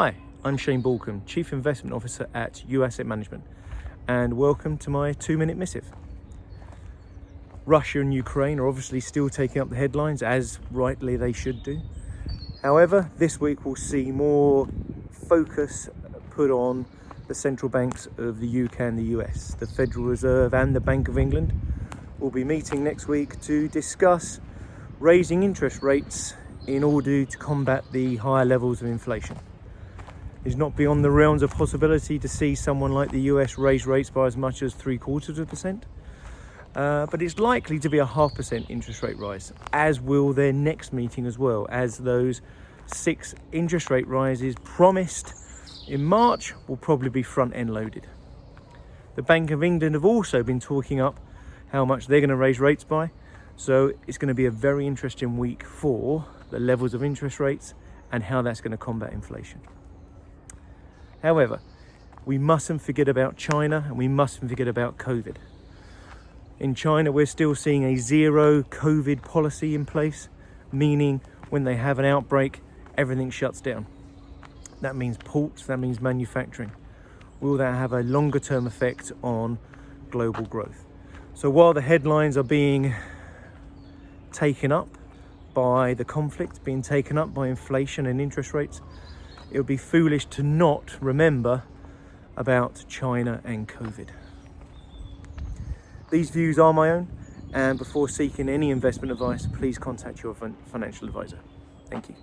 Hi, I'm Shane Balkham, Chief Investment Officer at U Asset Management, and welcome to my 2-minute missive. Russia and Ukraine are obviously still taking up the headlines, as rightly they should do. However, this week we'll see more focus put on the central banks of the UK and the US. The Federal Reserve and the Bank of England will be meeting next week to discuss raising interest rates in order to combat the higher levels of inflation. It's not beyond the realms of possibility to see someone like the US raise rates by as much as 0.75%, but it's likely to be a 0.5% interest rate rise, as will their next meeting as well, as those 6 interest rate rises promised in March will probably be front-end loaded. The Bank of England have also been talking up how much they're going to raise rates by, so it's going to be a very interesting week for the levels of interest rates and how that's going to combat inflation. However, we mustn't forget about China and we mustn't forget about COVID. In China, we're still seeing a zero COVID policy in place, meaning when they have an outbreak, everything shuts down. That means ports, that means manufacturing. Will that have a longer term effect on global growth? So while the headlines are being taken up by the conflict, being taken up by inflation and interest rates, it would be foolish to not remember about China and COVID. These views are my own, and before seeking any investment advice, please contact your financial advisor. Thank you.